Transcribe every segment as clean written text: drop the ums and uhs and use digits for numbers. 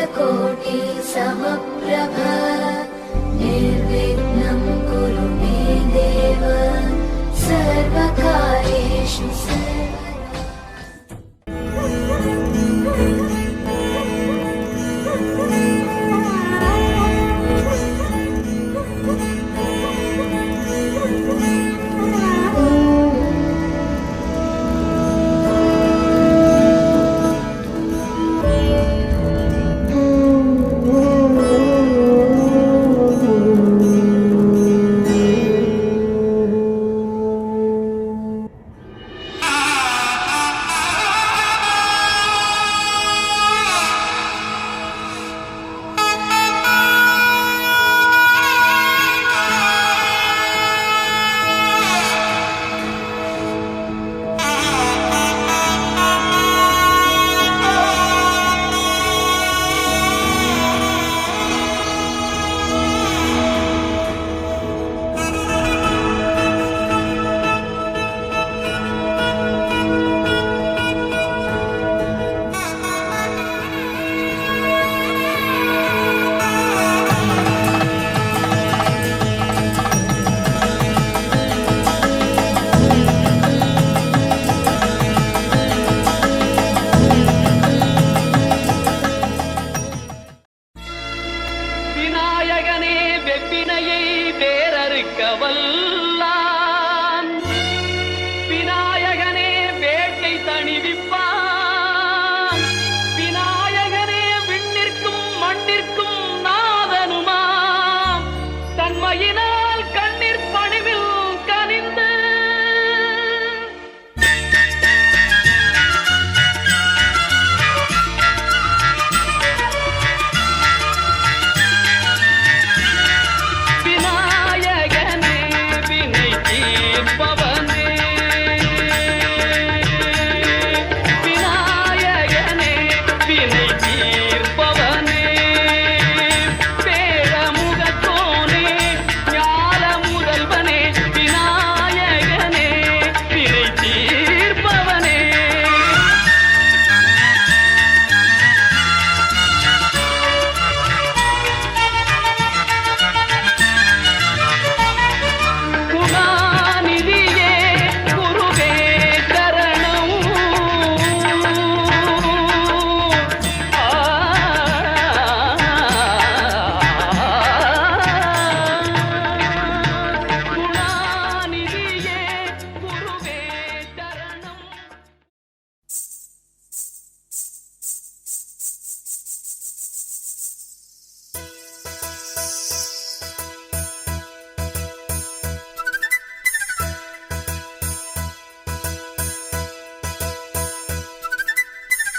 सूर्यकोटि समप्रभ निर्विघ्नं कुरु मे देव सर्वकार्येषु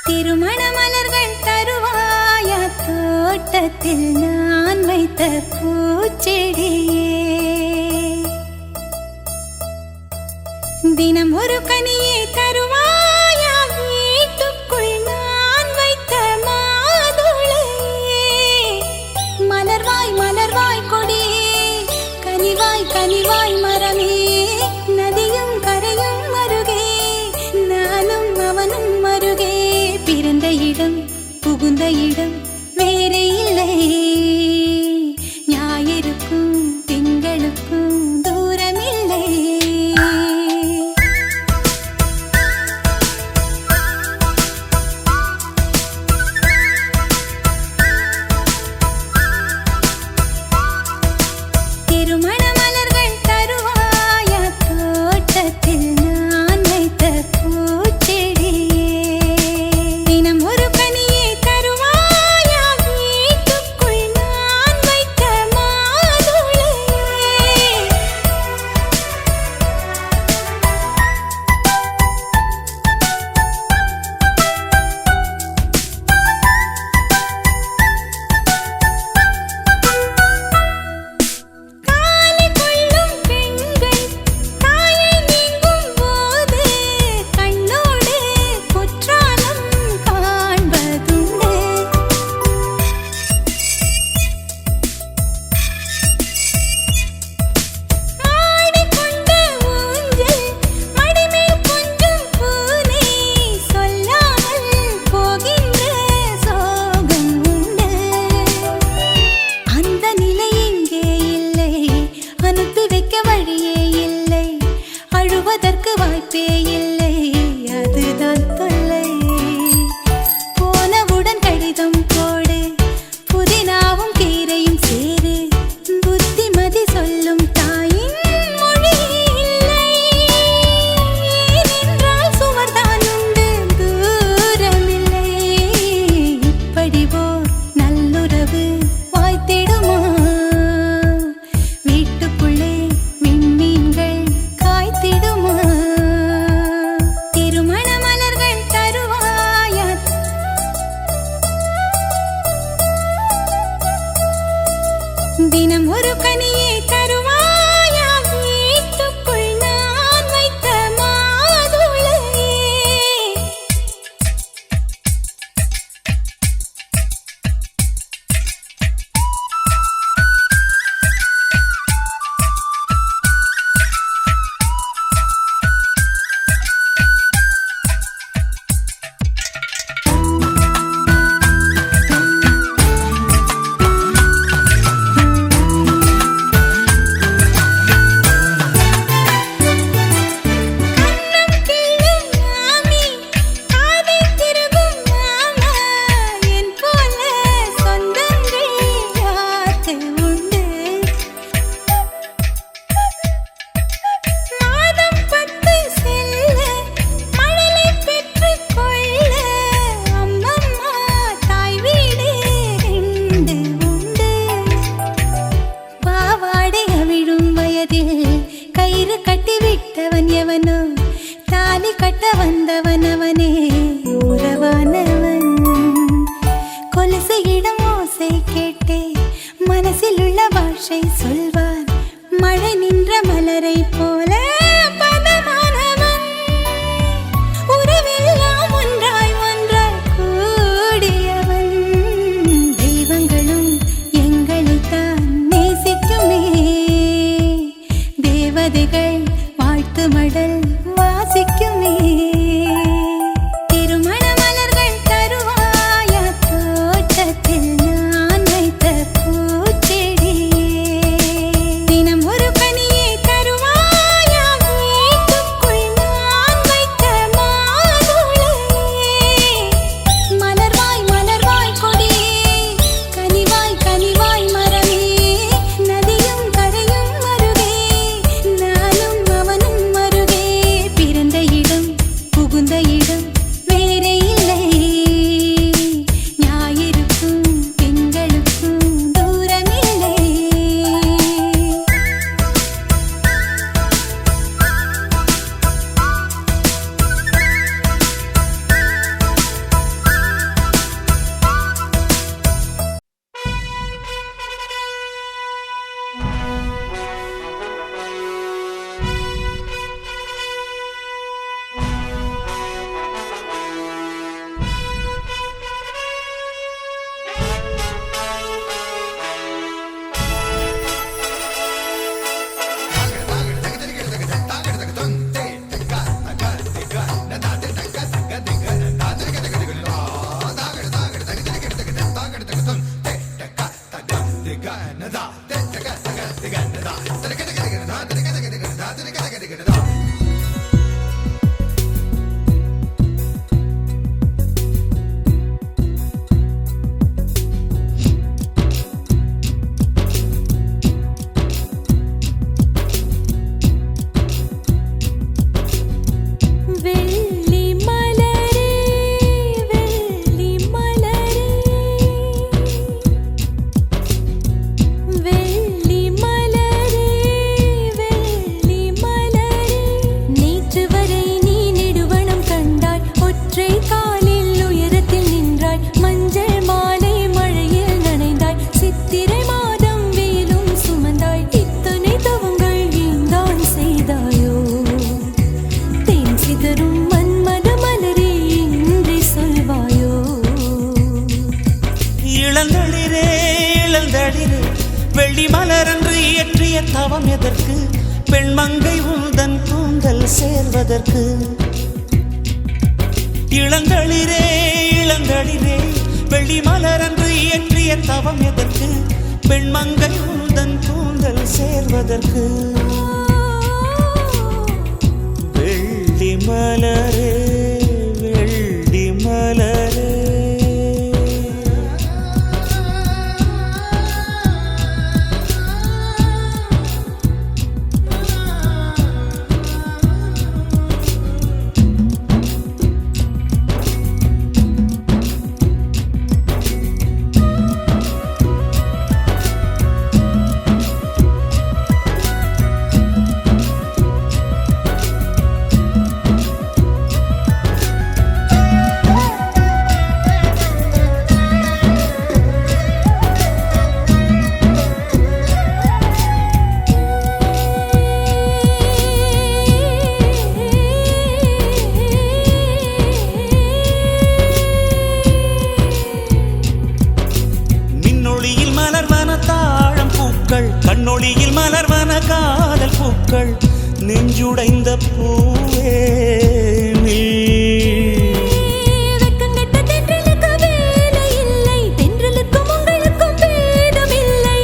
திருமண மலர்கள் தருவாயா தோட்டத்தில் நான் வைத்த பூச்செடியே தினம் ஒரு கனியை தருவாயா வீட்டுக்குள் நான் வைத்த மாதுளையே மலர்வாய் மலர்வாய் கொடியே கனிவாய் கனிவாய் மரமே நதியும் கரையும் மருகே நானும் அவனும் மருகே பிறந்த இடம் புகுந்த இடம் வேறு இல்லை ஞாயிறுக்கும் திங்களுக்கும் தூரமில்லை திருமண மலர்கள் தருவாயா தோட்டத்தில் நான் வைத்த பூச்செடியே தினம் ஒரு கனியை தருவாயா வீட்டுக்குள் நான் வைத்த மாதுளை புதினாவும் கீரையும் சேரு புத்திமதி சொல்லும் தாயின் மொழி இல்லை. ஏனென்றால் சுவர்தான் உண்டு தூரமில்லை. இப்படி ஓர் நல்லுறவு வாய்த்திடுமா? வீட்டுக்குள்ளே விண்மீன்கள் காய்த்திடுமா? திருமண மலர்கள் தருவாயா? தினம் ஒரு கனியை தருவாயா? வீட்டுக்குள் நான் வைத்த மாதுளையே. கண்ணம் கிள்ளும் மாமி, காதை திருகும் மாமா, என் போல சொந்தங்கள் யாருக்கு உண்டு? மாதம் 10 செல்ல மழலை பெற்றுக் கொள்ள அம்மம்மா தாய் வீடு 2 உண்டு. பாவாடை அவிழும் வயதில் கயிறு கட்டிவிட்டவன் எவனோ? தாலி கட்ட வந்தவன் அவனே உறவானவன். கொலுசையிடம் ஓசை கேட்டே மனசில் உள்ள பாஷை சொல்வான். மழை நின்ற மலரை போல பதமானவன். உறவெல்லாம் ஒன்றாய் ஒன்றாய் கூடியவன். தெய்வங்களும் எங்களைத்தான் நேசிக்குமே. தேவதைகள் வாழ்த்து மடல் வாசிக்குமே. திருமண மலர்கள் தருவாயா? தோட்டத்தில் நான் வைத்த பூச்செடியே. தினம் ஒரு கனியை தருவாயா? வீட்டுக்குள் நான் வைத்த மாதுளையே. மலர்வாய் மலர்வாய் கொடியே, கனிவாய் கனிவாய் மரமே. நதியும் கரையும் மருகே, நானும் அவனும் மருகே. பிறந்த இடம் புகுந்த இடம் வேறே இல்லை. ஞாயிறுக்கும் திங்களுக்கும் தூரமில்லை. வெள்ளி மலரே, வெள்ளி மலரே, வெள்ளி மலரே, வெள்ளி மலரே. நேற்று வரை நீ நெடுவனம் கண்டாய். ஒற்றை காலில் உயரத்தில் நின்றாய். மஞ்சள் மாலை மழையில் நனைந்தாய். சித்திரை மாதம் வெயிலும் சுமந்தாய். இத்தனை தவங்கள் ஏந்தான் செய்தாயோ? தேன் சிதறும் மன்மத மலரே, இன்றி சொல்வாயோ? இளந்தளிரே இளந்தளிரே, வெள்ளி மலரன்று இயற்றிய தவம் எதற்கு? பெண்மங்கை உந்தன் கூந்தல் சேர்வதற்கு. இளந்தளிரே இளந்தளிரே, வெள்ளி மலரன்று இயற்றிய தவம் எதற்கு? பெண்மங்கை உந்தன் கூந்தல் சேர்வதற்கு. வெள்ளி மலரே, வெள்ளி மலரே. பூக்கள் கண்ணொளியில் மலர்வன காதல் பூக்கள் நெஞ்சுடைந்த பூவே நீ. வெட்கங்கெட்ட தென்றலுக்கு வேலை இல்லை, தென்றலுக்கும் உங்களுக்கும் பேதமில்லை.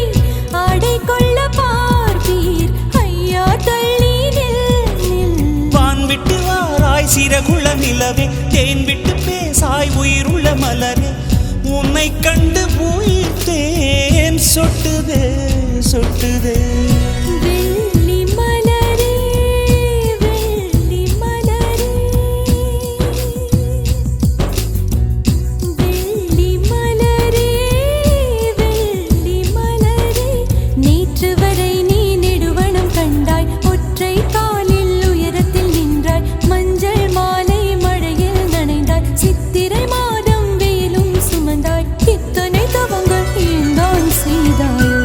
ஆடை கொள்ள பார்ப்பீர் ஐயா தள்ளி நில். வான் விட்டு வாராய் சிறகுள்ள நிலவே, தேன் விட்டு பேசாய் உயிருள்ள மலரே. உன்னை கண்டு உயிர் தேன் சொட்டுதே சொட்டுதே. வெள்ளி மலரே வெள்ளி மலரே வெள்ளி மலரே வெள்ளி மலரே. நேற்று வரை நீ நெடுவனம் கண்டாய், ஒற்றை காலில் உயரத்தில் நின்றாய். மஞ்சள் மாலை மழையில் நனைந்தாய், சித்திரை மாதம் வெயிலும் சுமந்தாய். இத்தனை தவங்கள் ஏந்தான் செய்தாயோ?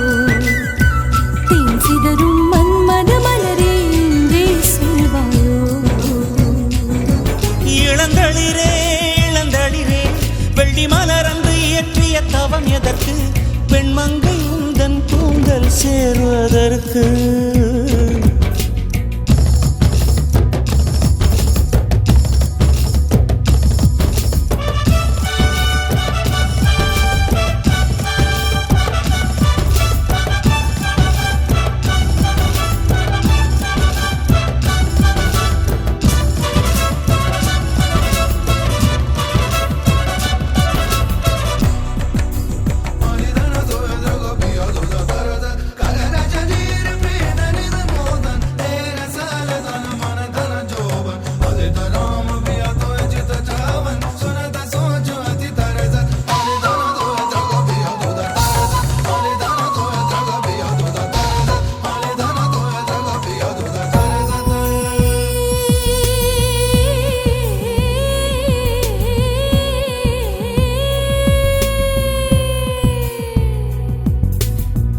தேன் சிதறும் மன்மத மலரே என்றே சொல்வாயோ? இளந்தளிரே இளந்தளிரே வெள்ளி மலரன்று இயற்றிய தவம் எதற்கு? பெண்மங்கை உந்தன் கூந்தல் சேர்வதற்கு.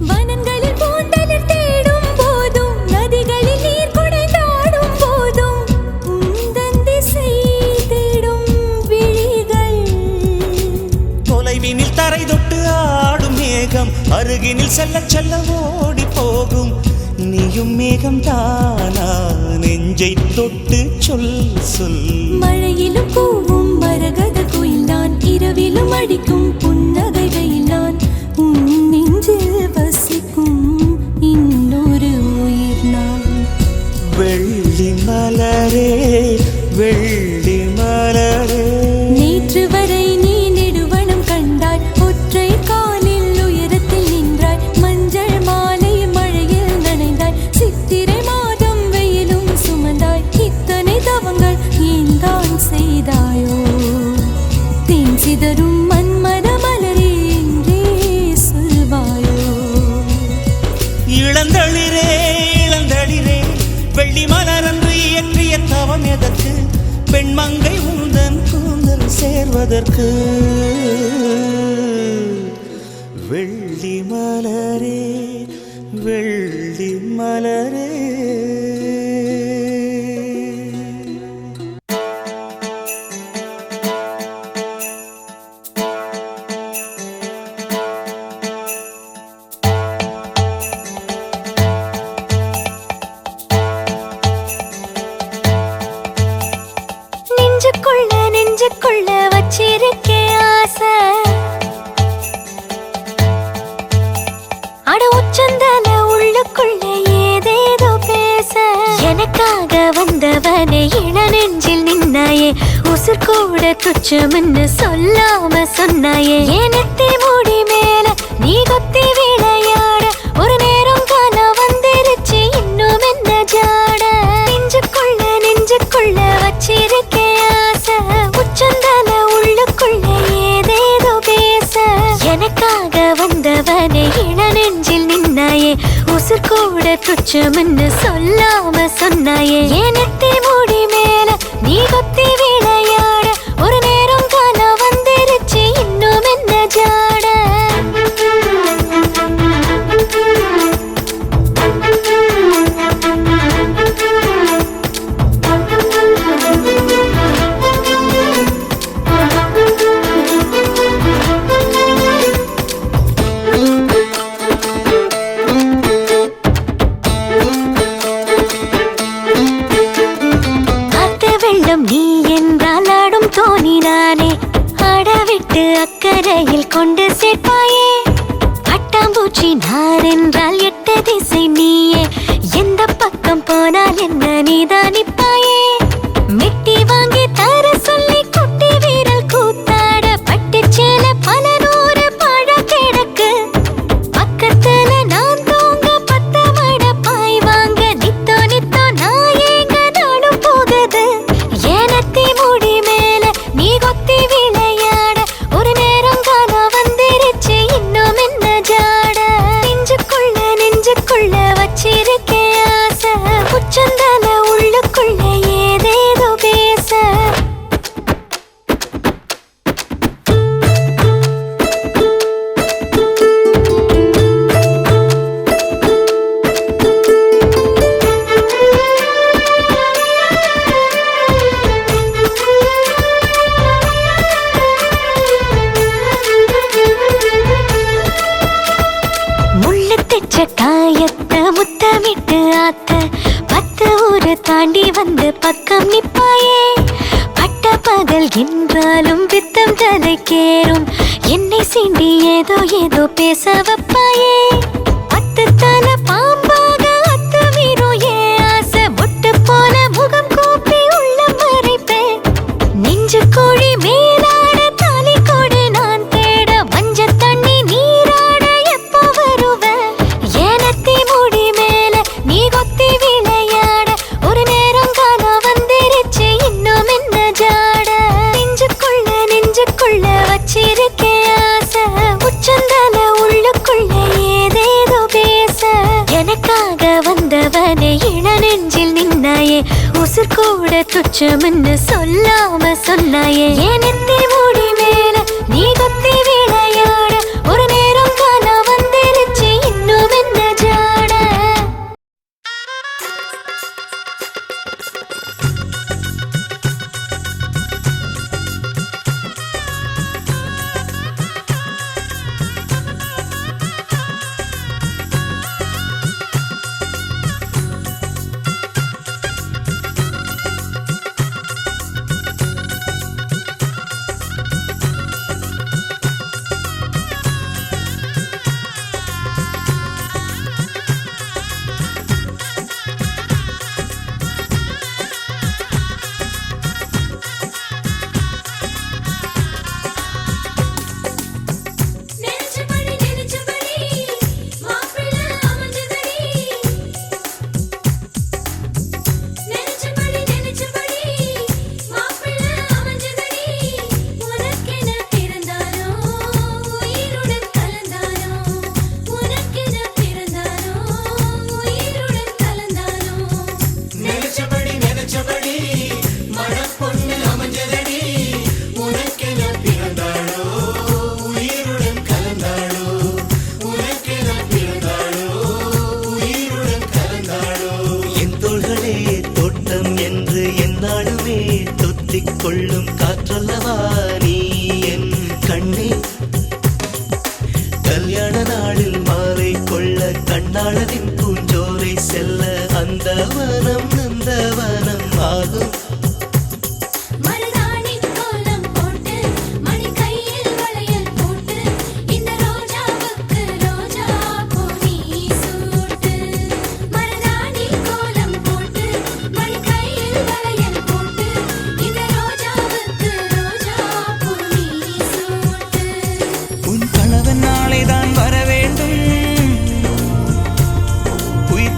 வனங்களில் பூந்தளிர் தேடும் போதும், நதிகளில் நீர் குடைந்தாடும் போதும், உந்தன் திசை தேடும் விழிகள். தொலைவினில் தரை தொட்டு ஆடும் மேகம் அருகினில் செல்ல செல்ல ஓடி போகும். நீயும் மேகம் தானா நெஞ்சை தொட்டு சொல் சொல். மழையிலும் கூவும் மரகத குயில் நான், இரவிலும் அடிக்கும் புன்னகை வெயில் நான். உன் நெஞ்சில் வசிக்கும் இன்னொரு உயிர் நான். வெள்ளி மலரே வெள்ளி மலரே. நேற்று வரை நீ நெடுவனம் கண்டாய், ஒற்றை காலில் உயரத்தில் நின்றாய். மஞ்சள் மாலை மழையில் நனைந்தாய், சித்திரை மாதம் வெயிலும் சுமந்தாய். இத்தனை தவங்கள் ஏந்தான் செய்தாயோ? தேன் சிதறும் மன்மத மலரே என்றே சொல்வாயோ? இளந்தளிரே இளந்தளிரே வெள்ளி மலரன்று இயற்றிய தவம் எதற்கு? பெண்மங்கை உந்தன் கூந்தல் சேர்வதற்கு. வெள்ளி மலரே வெள்ளி மலரே. நெஞ்சுக்குள்ள நெஞ்சுக்குள்ள வச்சிருக்கே ஆசை, அட உச்சந்தல உள்ளுக்குள்ள ஏதேதோ பேச. எனக்காக வந்தவனே இள நெஞ்சில் நின்னாயே, உசுர் கூட துச்சம்னு சொல்லாம சொன்னாயே. எனத்தே மூடி மேல நீ கொத்தி விளையாட, ஒரு நேரம் காண வந்துருச்சு இன்னும் என்ன ஜாட. நெஞ்சுக்குள்ள நெஞ்சுக்குள்ள வச்சிருக்கே ஆசை, உச்சந்தல உள்ளுக்குள்ள ஏதேதோ பேச. எனக்காக வந்தவனே இள நெஞ்சில் நின்னாயே, உசுர் கூட துச்சம்னு சொல்லாம சொன்னாயே. எனத்தே மூடி மேல நீ கொத்தி விளையாட, ஒரு நேரம் காண வந்துருச்சு இன்னும் என்ன ஜாட. சுற்றி நான் என்றால் 8 திசை நீயே. எந்த பக்கம் போனால் என்ன நீதான் நிப்பாயே. மெட்டி வாங்கி தர சொல்லி குட்டி வீரல் கூத்தாட பட்டு சேல பல 100 பழ கிடக்கு. பக்கத்துல நான் தூங்க 10 மட பாய் வாங்க நித்தோ நித்தோ நான் ஏங்க நானும் போகுது. ஏனத்தி முடி மேல நீ கொத்தி விளையாட ஒரு நேரம் காலம் வந்துருச்சு இன்னும் என்ன ஜாட. நெஞ்சுக்குள்ள வச்சிருக்கே ஆசை உச்சந்தால உள்ளுக்குள்ள ஏதேதோ பேச. முள்ளு தெச்ச காயத்தை முத்தமிட்டு ஆத்த 10 ஊரு தாண்டி வந்து பக்கம் நிப்பாயே. பட்ட பகல் என்றாலும் பித்தம் தலைக்கேறும் என்னை சீண்டி ஏதோ ஏதோ பேச வைப்பாயே. 10 தலை பாம்பாக அத்துமீறும் ஏன் ஆசை ஒட்டு போல முகம் கூப்பி உள்ள மறைப்பேன். நெஞ்சு கோழி மேலாட தாலி கொடு நான் தேட மஞ்ச தண்ணி நீராட எப்போ வருவ. ஏனத்தி முடி மேல நீ கொத்தி விளையாட ஒரு நேரம் காலம் வந்துருச்சு இன்னும் என்ன ஜாட. நெஞ்சுக்குள்ள வச்சிருக்கே ஆசை உச்சந்தால உள்ளுக்குள்ள ஏதேதோ பேச. எனக்காக வந்தவனே இள நெஞ்சில் நின்னாயே. உசுர் கூட துச்சம்னு சொல்லாம சொன்னாயே. ஏனத்தி முடி மேல நீ கொத்தி விளையாட ஒரு நேரம் காலம் வந்துருச்சு இன்னும் என்ன ஜாட. கொள்ளும் காற்றல்லவா நீ என் கண்ணே. கல்யாண நாளில் மாலை கொள்ள கண்ணாளரின் பூஞ்சோரை செல்ல அந்த வனம் நந்தவனம் ஆகும்.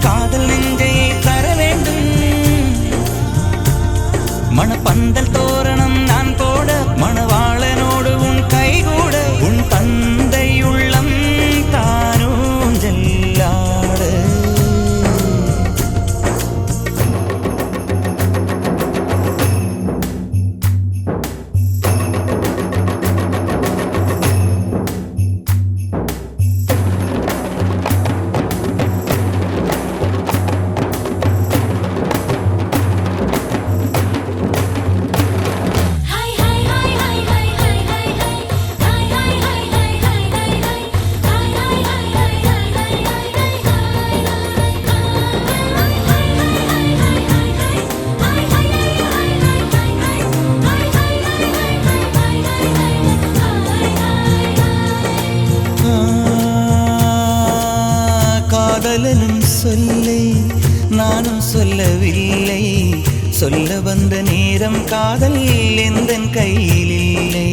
காதல் நெஞ்சையை தர வேண்டும். காதலனும் சொல்லை நானும் சொல்லவில்லை, சொல்ல வந்த நேரம் காதல் எந்தன் கையில் இல்லை.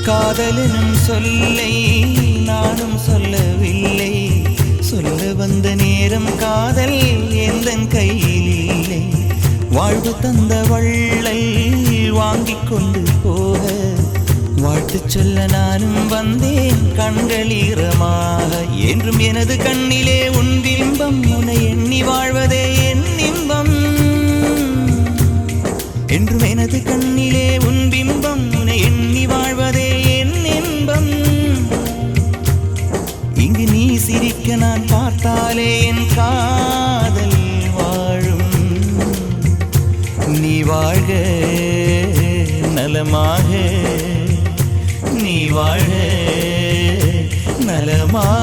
காதலனும் சொல்லை நானும் சொல்லவில்லை, சொல்ல வந்த நேரம் காதல் எந்தன் கையில் இல்லை. வாழ்வு தந்த வள்ளல் வாங்கிக் கொண்டு போக, வாழ்த்து சொல்ல நானும் வந்தேன் கண்களீரமாக. என்றும் எனது கண்ணிலே உன் பிம்பம், உன்னை எண்ணி வாழ்வதே என் இன்பம். என்றும் எனது கண்ணிலே உன் பிம்பம், உன்னை எண்ணி வாழ்வதே என் இன்பம். இங்கு நீ சிரிக்க நான் பார்த்தாலே என் காதல் வாழும். நீ வாழ்க நலமாக, நீ வாழ்க நலமாக.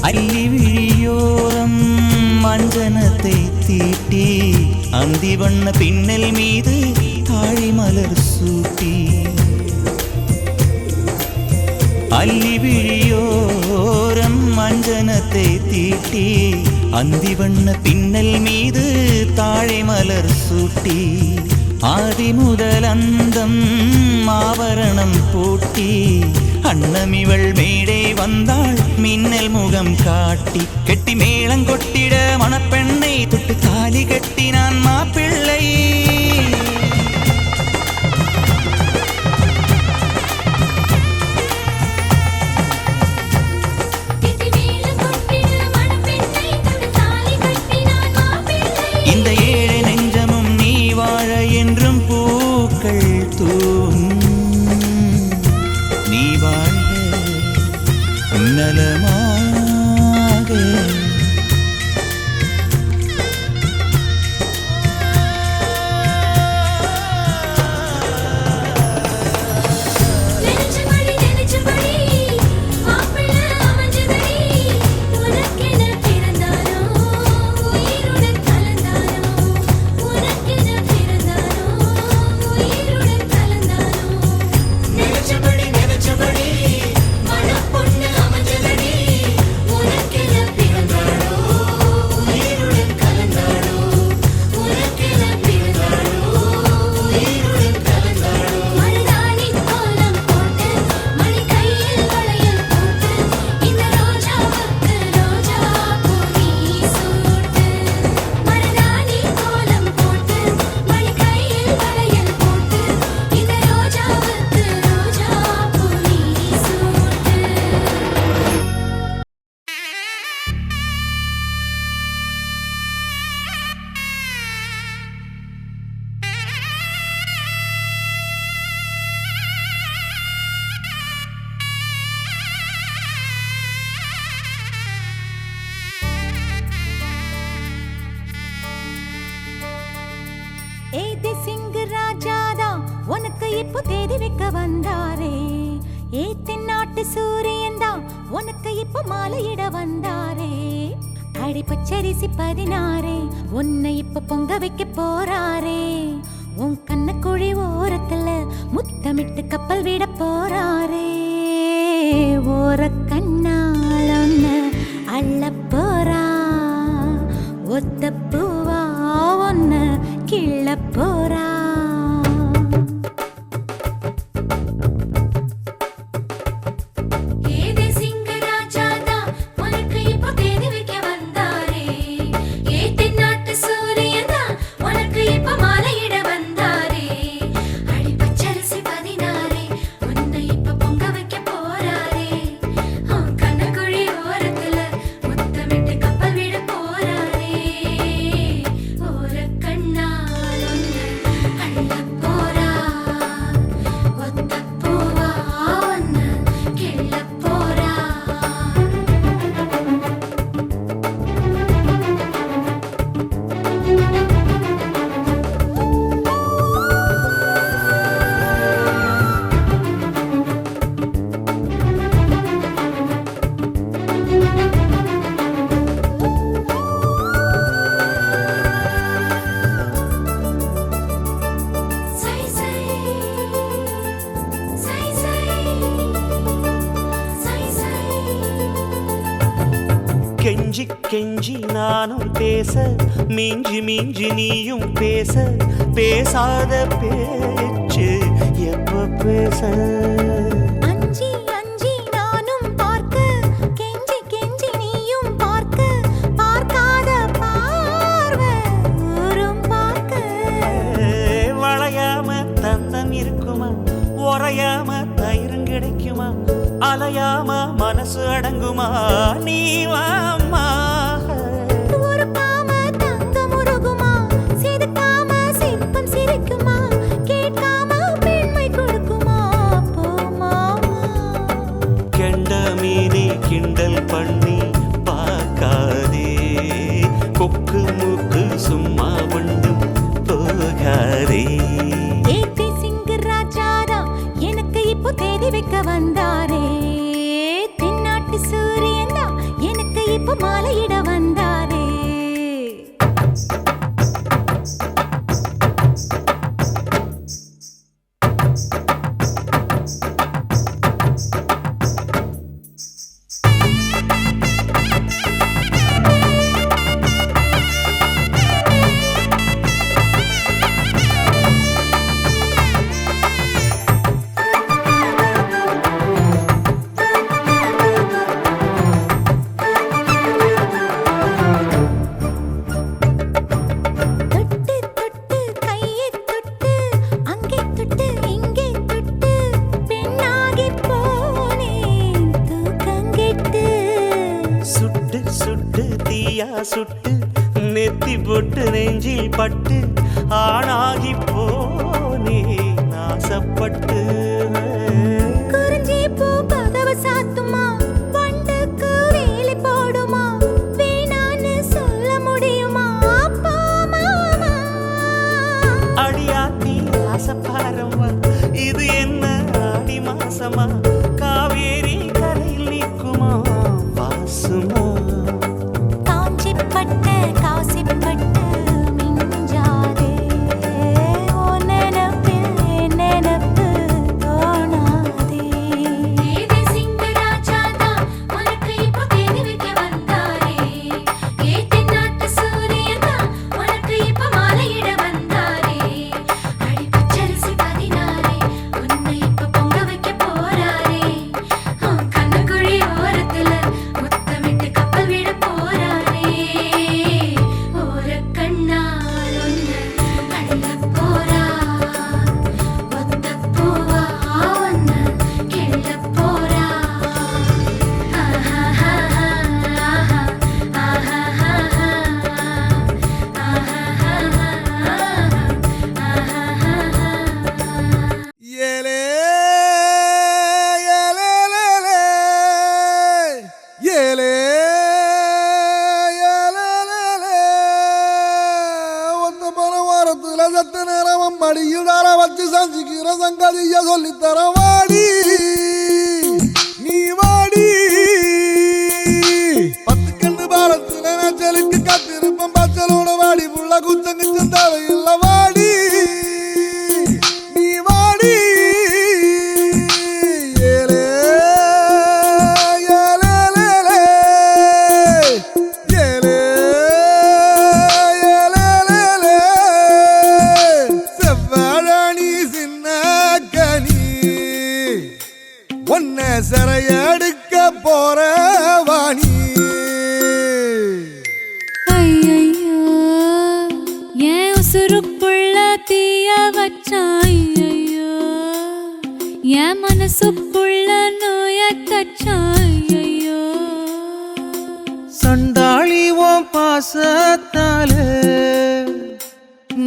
அல்லி விழியோரம் மஞ்சனத்தை தீட்டி, அந்தி வண்ண பின்னல் மீது தாழி மலர் சூட்டி. அல்லி விழியோரம் மஞ்சனத்தை தீட்டி, அந்தி வண்ண பின்னல் மீது தாழை மலர் சூட்டி. ஆதி முதல் அந்தம் ஆபரணம் பூட்டி, அன்னமிவள் மேடை வந்தாள் மின்னல் முகம் காட்டி. கெட்டி மேளங்கொட்டிட மணப்பெண்ணை தொட்டு தாலி கட்டினான் மாப்பிள்ளை. இந்த ஏழை நெஞ்சமும் நீ வாழ என்றும் பூக்கள் தூவும். நீ வாழ்க நலமாக. இப்போ தேதி வைக்க வந்தாரே. ஏ தென்னாட்டு சூரியன் தான் உனக்கு இப்போ மாலையிட வந்தாரே. அடி பச்சரிசி 16 உன்னை இப்ப பொங்க வைக்க போறாரே. உன் கண்ண குழி ஓரத்துல முத்தமிட்டு கப்பல் விட போறாரே. ஓர கண்ணால் ஒன்னு அள்ள போறா. ஒத்த பூவா ஒன்னு கிள்ள போறா. கெஞ்சி கெஞ்சி நானும் பேச, மிஞ்சி மிஞ்சி நீயும் பேச, பேசாத பேச்சு எப்ப பேச. அஞ்சி அஞ்சி நானும் பார்க்க, கெஞ்சி கெஞ்சி நீயும் பார்க்க, பார்க்காத பார்வை ஊரும் பார்க்க. வளையாம தந்தம் இருக்குமா, உறையாம தயிரும் கிடைக்குமா, அலையாம மனசு அடங்குமா, நீ வாம்மா. ஒருக்காம தங்கம் உருகுமா, சிரிக்காம சிற்பம் சிரிக்குமா, கேட்காம பெண்மை கொடுக்குமா, போமாமா. கெண்ட மீனே கிண்டல் பண்ணி பார்க்காதே, கொக்கு மூக்கு சும்மா ஒன்றும் போகாதே. ஏத்தி சிங்கு ராஜாதா எனக்கு இப்போ தேதி வைக்க வந்தாரே. தென்னாட்டு சூரியன் தான் எனக்கு இப்போ மாலையிட வந்தாரே. சுட்டு நெத்தி போட்டு நெஞ்சில் பட்டு ஆணாகி போனே நாசப்பட்டு. குறிஞ்சி பூ கதவு சாத்துமா, வண்டுக்கு வேலி போடுமா, வேணான்னு சொல்ல முடியுமா, போமாமா. அடியாத்தி ஆசப்பாரம்மா, இது என்ன ஆடி மாசமா, காவேரி கரையில் நிற்குமா வாசுமா. காஞ்சிப்பட்டு காசிப்பட்டு மிஞ்சாதே, ஓ நினப்பில் நினப்பு தோணாதே. சத்த நேரம் மடியில் தர வச்சு சஞ்சிக்கிற சங்கதிய சொல்லி தர வாடி நீ வாடி பத்து கண்டு பாலத்துல நச்சலுக்கு கத்திருப்பம் பச்சலோட வாடி புள்ள குச்சங்கிச்சம் தேவையில்ல வாடி நீ வாடி ஏலே ஏலே ஏலே ஏலே செவ்வாழி சின்ன கனி ஒன்ன சிறையடுக்க போற வாணி ஐயையோ ஏன் உசுருக்குள்ள தீய வச்சான் ஐயையோ என் மனசுக்குள்ள நோய தச்சான் ஐயையோ சண்டாளி ஓம் பாசத்தால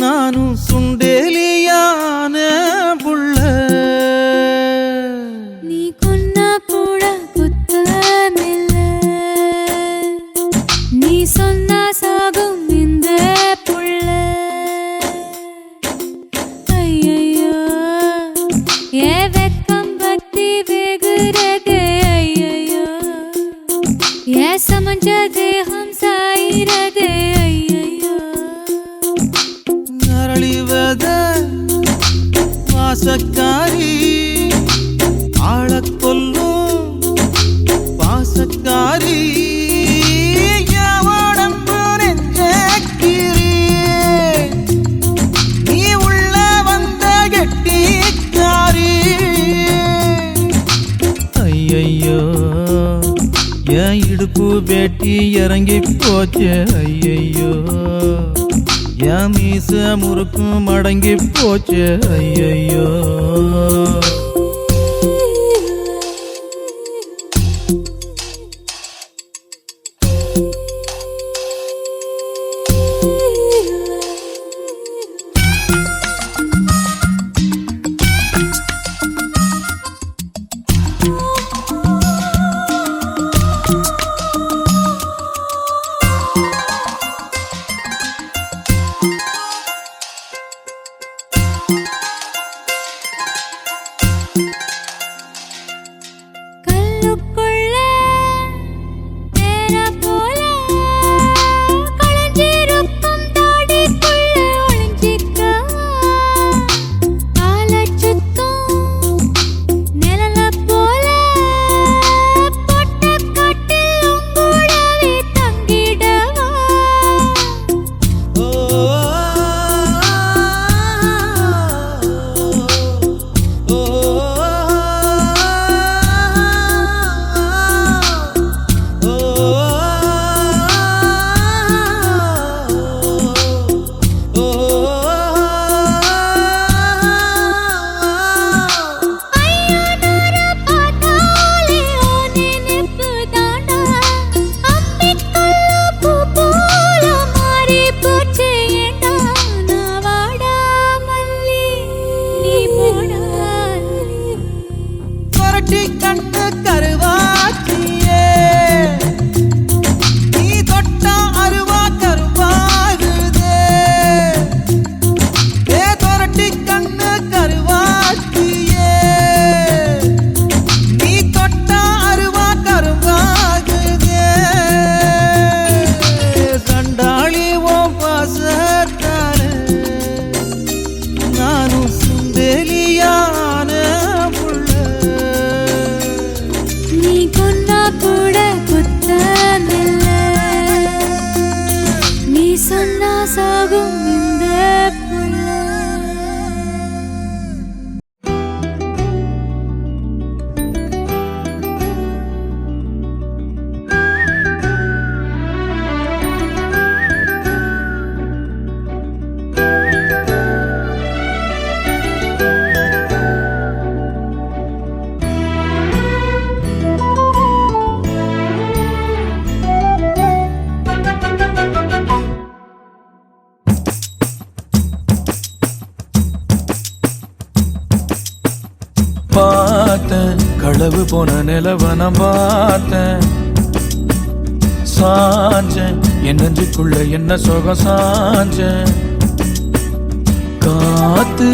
நானும் சுண்டேலியான புள்ள நீ கொன்னா கூட குத்தமில்ல நீ சொன்னா சாகும் இந்த புள்ள ஐயையோ ஏ வெக்கம் பக்தி வெகுறதே ஐயையோ ஏ சமஞ்ச தேகம் சாயிரதே ஐயையோ நரளிவத வாசக்காரி ஆளக் கொல்லும் பாசக்காரி எவடம்பு நெஞ்சக்கிரி நீ உள்ள வந்த கெட்டிக்காரி ஐயையோ என் இடுப்பு வேட்டி இறங்கி போச்சு ஐயையோ என் மீச முறுக்கு மடங்கி போச்சு ஐயையோ கல்லுக்குள்ள நேரா போல களைஞ்சிருக்கும் தாடிக்குள்ள ஒளிஞ்சிக்க காலச் சுத்தும் நிழல போல பொட்ட காட்டில் உங்கூடவே தங்கிடவா ஐயானார பார்த்தாலே ஓ நினைப்பு தாண்டா அம்பிக்குள்ள பூ போல மாறி போச்சு ஏண்டா நான் வாடா மல்லி நீ போடா கொரட்டி கண்ணு கருவாச்சியே நீ தொட்டா அருவா கருவாகுதே ஏ கொரட்டி கண்ணு கருவாச்சியே நீ தொட்டா அருவா கருவாகுதே சண்டாளி ஓம் பாசத்தால நானும் சுண்டேலியான புள்ள நீ கொன்னா கூட குத்தமில்ல நீ சொன்னா சாகும் இந்த புள்ள பார்த்தேன் களவு போன நிலவ நான் பார்த்தேன் சாஞ்சேன் என் நெஞ்சுக்குள்ள என்ன சுகம் சாஞ்சேன் காத்து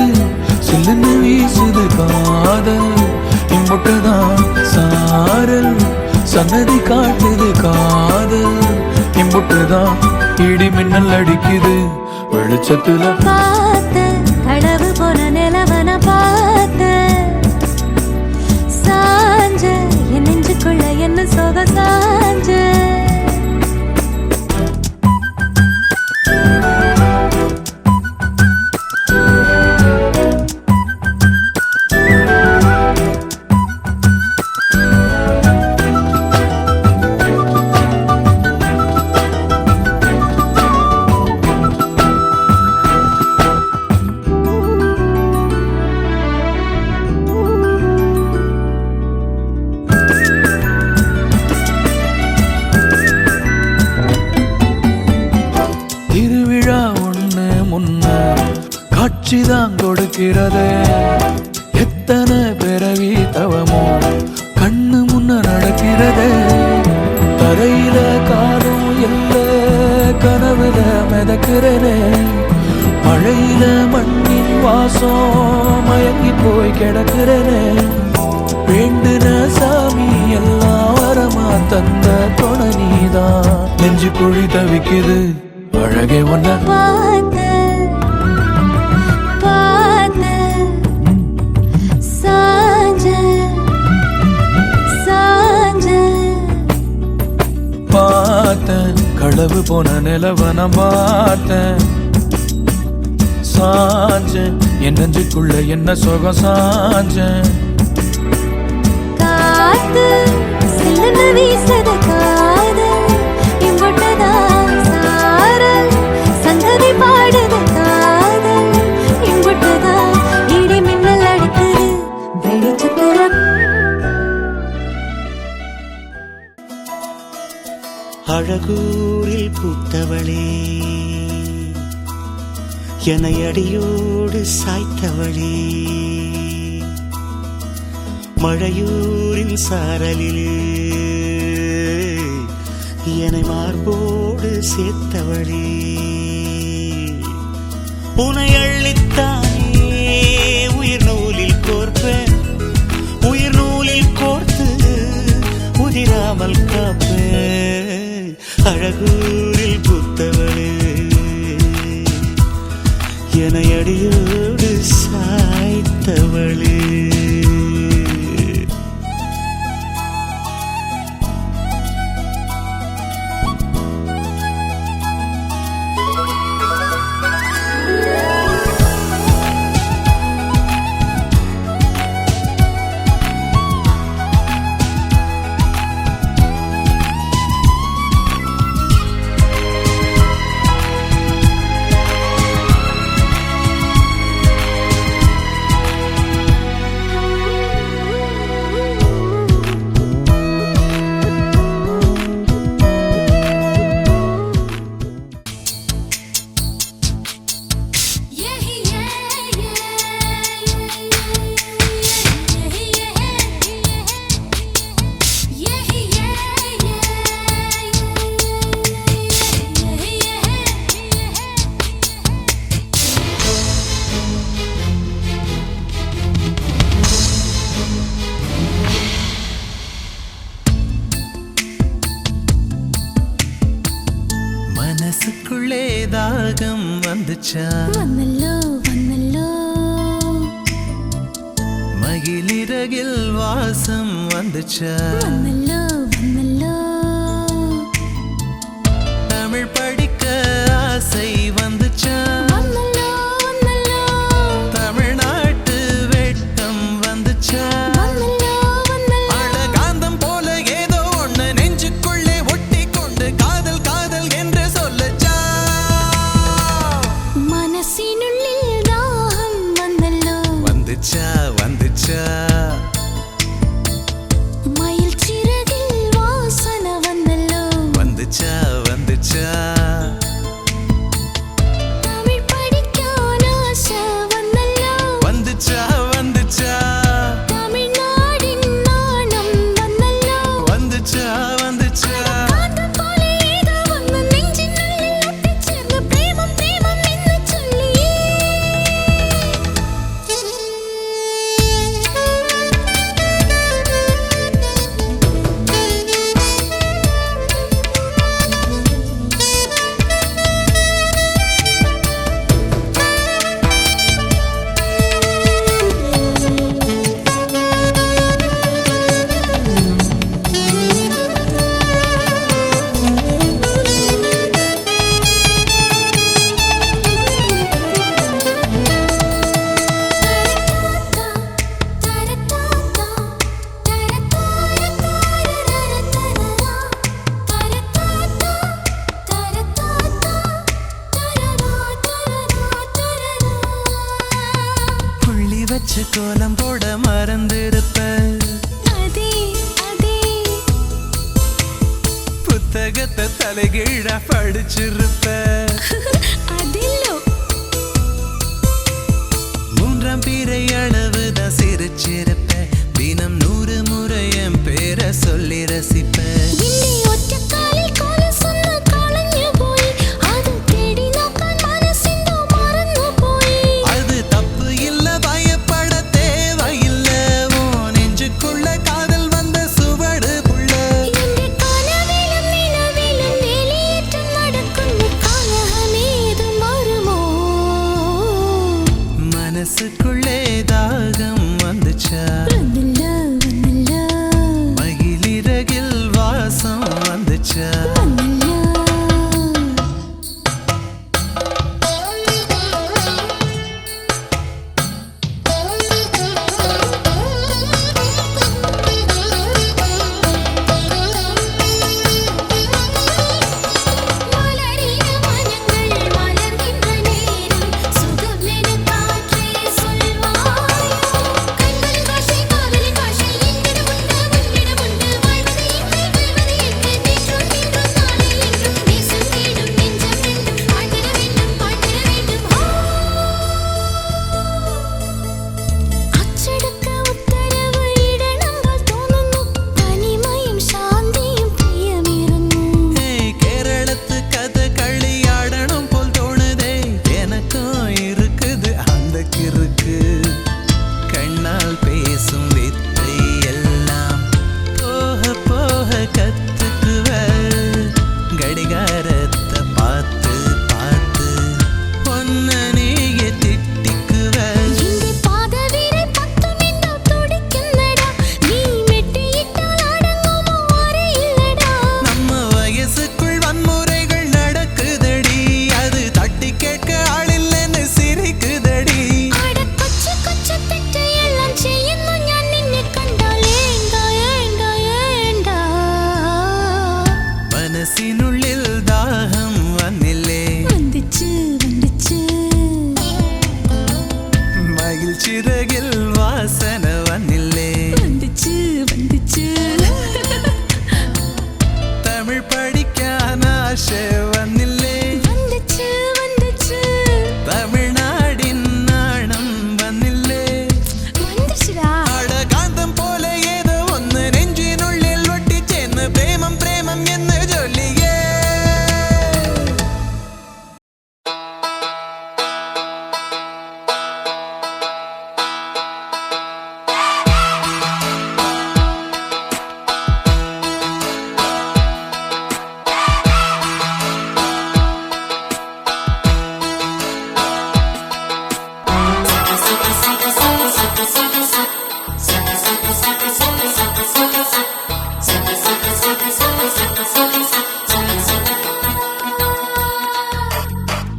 சில்லுன்னு வீசுது காதல் இம்புட்டுதான் சாரல் சன்னதி காட்டுது காதல் இம்புட்டுதான் இடி மின்னல் அடிக்குது வெளிச்சத்துல பார்த்த கடவு போன நிலவன பார்த்த சாஞ்ச என் நெஞ்சுக்குள்ள என்ன சோக சாஞ்ச திருவிழா ஒண்ணு முன்ன காட்சிதான் கொடுக்கிறதே எத்தனை பிறவி தவமோ கண்ணு முன்ன நடக்கிறதே தரையில காலம் இல்ல கனவுல மிதக்கிறனே மழையில மண்ணின் வாசம் மயங்கி போய் கிடக்கிறனே வேண்டுன சாமி எல்லாம் வரமா தந்த துணை நீதான் நெஞ்சு குழி தவிக்குது அழகே ஒன்ன பார்த்த பார்த்த சாஞ்ச சாஞ்ச பார்த்தேன் களவு போன நிலவன பார்த்தேன் சாஞ்சேன் என் நெஞ்சுக்குள்ள என்ன சுகம் சாஞ்சேன் காத்து சில்லுன்னு வீசத காதல் இம்புட்டுதான் சாரல் சங்கதி பாடுத காதல் இம்புட்டுதான் இடி மின்னல் அடிக்குது வெளிச்சத்துல அழகூரில் பூத்தவளே என்னை அடியோடு சாய்த்தவளே மழையூரின் சாரலிலே என்னை மார்போடு சேர்த்தவளே உனை அள்ளித்தானே உயிர் நூலில் கோர்ப்பேன் உயிர் நூலில் கோர்த்து உதிராமல் காப்பேன் அழகூரில் பூத்தவளே என்னை அடியோடு சாய்த்தவளே மனசுக்குள்ளே தாகம் வந்துச்சா வந்தல்லோ வந்தல்லோ மகிழிறகில் வாசம் வந்துச்சா வந்தல்லோ வந்தல்லோ தமிழ் படிக்க ஆசை வந்துச்சா வந்தல்லோ வந்தல்லோ தமிழ்நாட்டு வெட்கம் வந்துச்சா வந்தல்லோ வந்தல்லோ அழகாந்தம் போல ஏதோ ஒண்ணு நெஞ்சுக்குள்ளே ஒட்டி கொண்டு காதல் காதல் என்று சொல்லச்சா மனசினுள்ளில் தாகம் வந்தல்லோ வந்துச்சா வந்துச்சா மயில் சிறகில் வாசனை வந்தல்லோ வந்துச்சா வந்துச்சா தமிழ் படிக்கான ஆசை வந்தல்லோ வந்துச்சா வந்துச்சா தமிழ்நாடின் நாணம் வந்தல்லோ வந்துச்சா வந்துச்சா காந்தம் போல ஏதோ ஒன்று நெஞ்சினுள்ளில் ஒட்டிச் சேர்ந்து பிரேமம் பிரேமம் என்று சொல்லி வச்சு கோலம் போட மறந்திருப்ப. அதே அதே புத்தகத்தை தலைகீழா படிச்சிருப்ப. அதில்லோ மூன்றாம் பிறை அளவுதான் சிரிச்சிருப்ப. தினம் 100 முறை என் பேரை சொல்லி ரசிப்ப. இன்னி ஒற்ற காலில் கால சொன்ன காலஞ்சு போய் அது தேடி நோக்கான் மனசிந்தோ மறந்து போய். அது தப்பு இல்ல, பயப்பட தேவையில்ல. உன் நெஞ்சுக்குள்ள காதல் வந்த சுவடு புள்ள. என்ற கனவிலும் நிலவிலும் வெளியேற்றம் நடக்கும் காலமேது மாறுமோ? மனசுக்குள்ளே தாகம் வந்துச்சா? வந்தல்ல வந்தல்ல மகிழிறகில் வாசம் வந்துச்சா? வந்தல்ல. மலரின மனங்கள் மலர்கின்ற நேரம் சுகமென காற்றே சொல்வாயோ. கண்களின் பாஷை காதலின் பாஷை என்னிடம் உண்டு வாழ்வது எங்கே வெல்வது எங்கே நேற்றும் இன்றும் நாளை என்றும் நேசம் தேடும் நெஞ்சம் ரெண்டும் வாழ்ந்திட வேண்டும் அச்செடுக்க உத்தரவு இடனங்கள் தோணுന്നു தனிமையும் சாந்தியும் பிரியமிருന്നു. ஏய், கேரளத்து கதை களியாடணும் போல் தோணுதே. எனக்கும் இருக்குது அந்த கிறுக்கு. கண்ணால் பேசும் வித்தை எல்லாம் போக போக கத்துக்குவ. கடிகாரத்தை பார்த்து பார்த்து பொன்ன நீயே திட்டிக்குவ. இந்த பாதவீரல் பத்தும் இந்த துடிக்குன்னடா நீ மெட்டியிட்டால் அடங்குமோ அறை இல்லடா. நம்ம வயசுக்குள் வன்முறைகள் நடக்குதடி. அது தட்டி கேட்க ஆளில்லைன்னு சிரிக்குதடி. அட கொச்சு கொச்சு தெற்றை எல்லாம் ചെയ്യുന്നു ഞാൻ നിന്നെ കണ്ടാൽ ഏണ്ടാ ഏണ്ടാ ഏണ്ടാ. மனசினுள்ளில் தாகம் வந்தில்லே. വന്ദിച്ച് വന്ദിച്ച് மகிழ்ச்சிறகில் வாசனை வந்தில்லே. വന്ദിച്ച് വന്ദിച്ച് தமிழ் படிக்கான ஆசை வந்தில்லே. വന്ദിച്ച് വന്ദിച്ച് தமிழ்நாடின் நாணம் வந்தில்லே. വന്ദിച്ചിടാ. அட காந்தம் போல ஏதோ ஒன்று நெஞ்சினுள்ளில் ஒட்டி சேர்ந்து பிரேமம் பிரேமம் என்று சொல்லியே.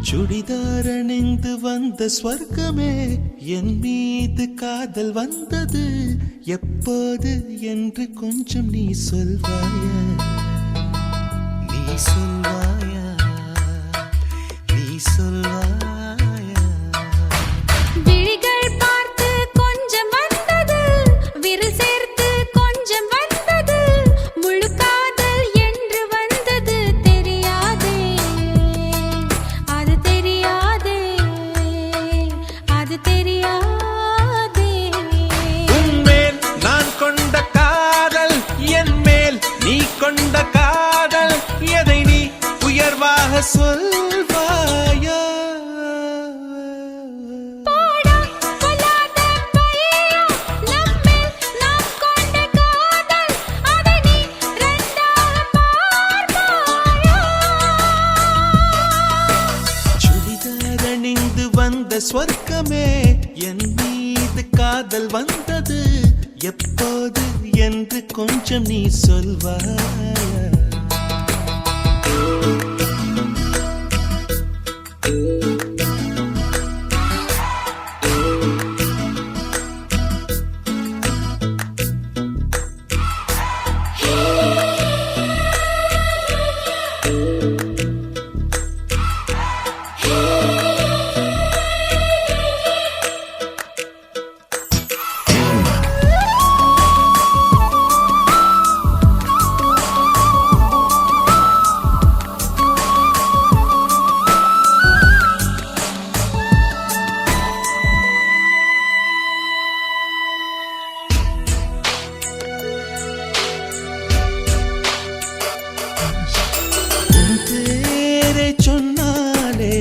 சுடிதார் அணிந்து வந்த ஸ்வர்க்கமே, என் மீது காதல் வந்தது எப்போது என்று கொஞ்சம் நீ சொல்வாயா? நீ சொல்வாயா? நீ சொல்வாயா? விழிகள் பார்த்து கொஞ்சம் வந்தது, விரல் சேர்த்து கொஞ்சம் வந்தது, முழு காதல் என்று வந்தது தெரியாதே, அது தெரியாதே, அது தெரியாதே. உன்மேல் நான் கொண்ட காதல், என் மேல் நீ கொண்ட காதல், எதை நீ உயர்வாக சொல்வாயா? போடா கொல்லாத பையா, நம்மேல் நாம் கொண்ட காதல், அதை நீ ரெண்டாக பார்ப்பாயா? சுடிதார் அணிந்து வந்த ஸ்வர்க்கமே, என் மீது காதல் வந்தது எப்போது என்று கொஞ்சம் நீ சொல்வாயா? பேரை சொன்னாலே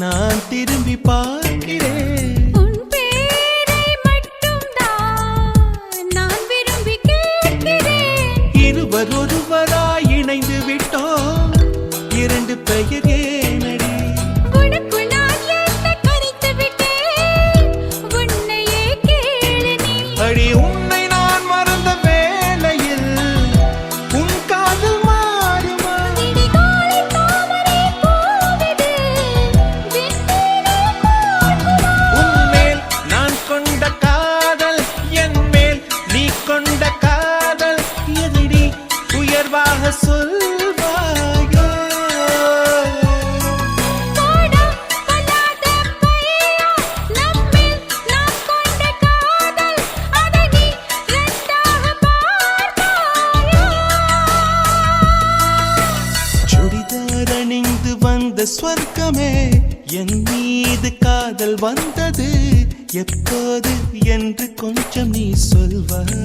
நான் திரும்பி பார்க்கிறேன். உன் பேரை மட்டும்தான் நான் விரும்பி கேட்கிறேன். இருவர் ஒருவராய் இணைந்து விட்டோம், இரண்டு பெயர் ஏனடி? உனக்கு நான் என்னை கரைத்து விட்டேன், உன்னையே கேளு நீ. அடி உன்னை நான் மறந்த வேளையில் உன் காதல் மாறுமா? விடிகாலை தாமரை பூவிது, விண்மீனே பார்க்குமா? உன்மேல் நான் கொண்ட காதல், என் மேல் நீ கொண்ட காதல், எதிரி உயர்வாக சொல்வாயோ? போடா பொல்லாத பையா, நம்மில் நாம் கொண்ட காதல், அதை நீ இரண்டாக பார்ப்பாயா? சுடிதார் அணிந்து வந்த ஸ்வர்க்கமே, என் மீது காதல் வந்தது எப்போது என்று கொஞ்சம் நீ சொல்வாய்.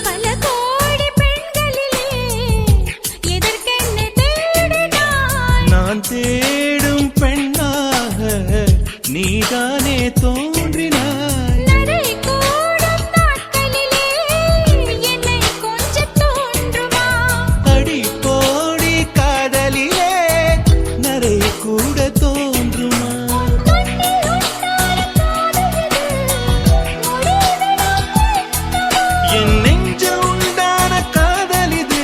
பல கோடி பெண்களிலே எதற்கென்ன தேடினாய்? நான் தேடும் பெண்ணாக நீதானே தோன்றினாய். நடை கூடும் நாட்களிலே என்னை கொஞ்சம் தோன்றுமா? அடி போடி காதலிலே நரை கூட தோன்றுமா? கண்ணில் உண்டான காதலிது, முடிவிடம் என் நெஞ்சு உண்டான காதல் இது,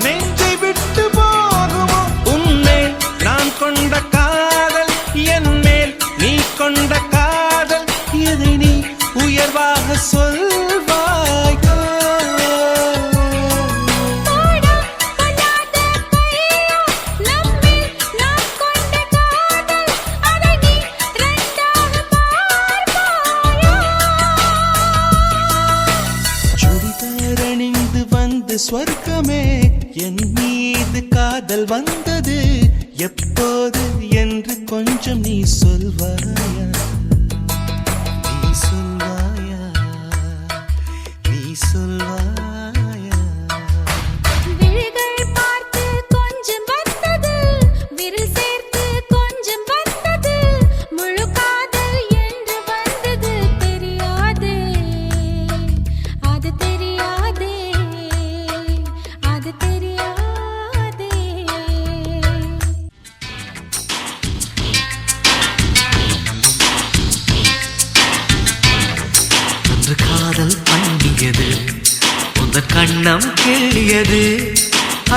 நெஞ்சை விட்டு போகுமோ? உன்மேல் நான் கொண்ட காதல், என் மேல் நீ கொண்ட காதல், எதை நீ உயர்வாக சொல்வாயோ? போடா பொல்லாத பையா, நம்மில் நாம் கொண்ட காதல், அதை நீ இரண்டாக பார்ப்பாயா? சுடிதார் அணிந்து வந்த ஸ்வர்க்கமே, என் மீது காதல் வந்தது எப்போது என்று கொஞ்சம் நீ சொல்வாயா? நீ சொல்வாயா? நீ சொல்வாயா? விழிகள் பார்த்து கொஞ்சம் வந்தது, விரல் சேர்த்து கொஞ்சம் வந்தது, முழு காதல் என்று வந்தது தெரியாதே, அது தெரியாதே, அது தெரியாதே. அன்று காதல் பண்ணியது, உந்தன் கண்ணம் கிள்ளியது,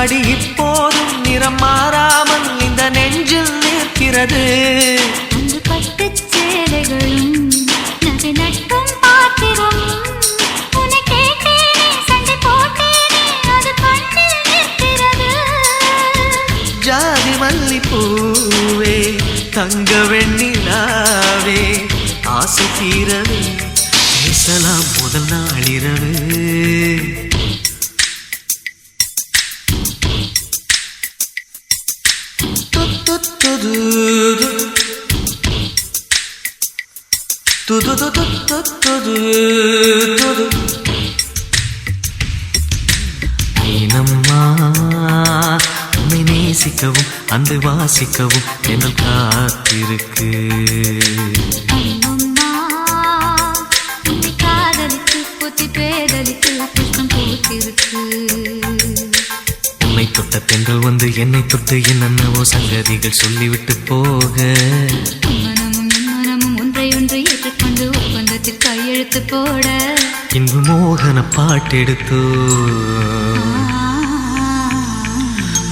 அடி இப்போதும் நிறம் மாறாமல் இந்த நெஞ்சில் நிற்கிறது. அன்று பட்டுச் சேலைகளும் நகை நட்டும் பாத்திரம் உன்னை கேட்டேனே, சண்டை போட்டேனே, அது கண்ணில் நிற்கிறது. ஜாதி மல்லிப்பூவே, தங்க வெண்ணிலாவே, ஆசை தீரவே பேசலாம் முதல் நாளிரவு. மீனம்மா, உன்னை நேசிக்கவும் அன்று வாசிக்கவும் என்று காத்திருக்கு. அம்மம்மா, உன்னை காதலித்து புத்தி பேதலித்து புஷ்பம் பூத்திருக்கு. உன்னை தொட்ட பெண்கள் வந்து என்னை தொட்டு என்னென்னவோ சங்கதிகள் சொல்லிவிட்டு போக, மனமும் என் மனமும் ஒன்றை ஒன்று ஏற்றுக்கொண்டு ஒப்பந்தத்தில் கையெழுத்து போட, இன்பு மோகன பாட்டெடுத்தோ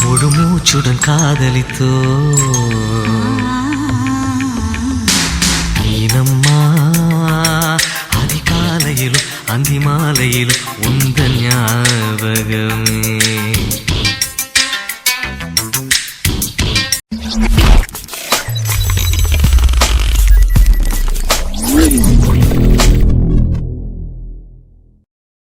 முழு மூச்சுடன் காதலித்தோ. மீனம்மா, அந்தி மாலையில் உந்த ஞாபகமே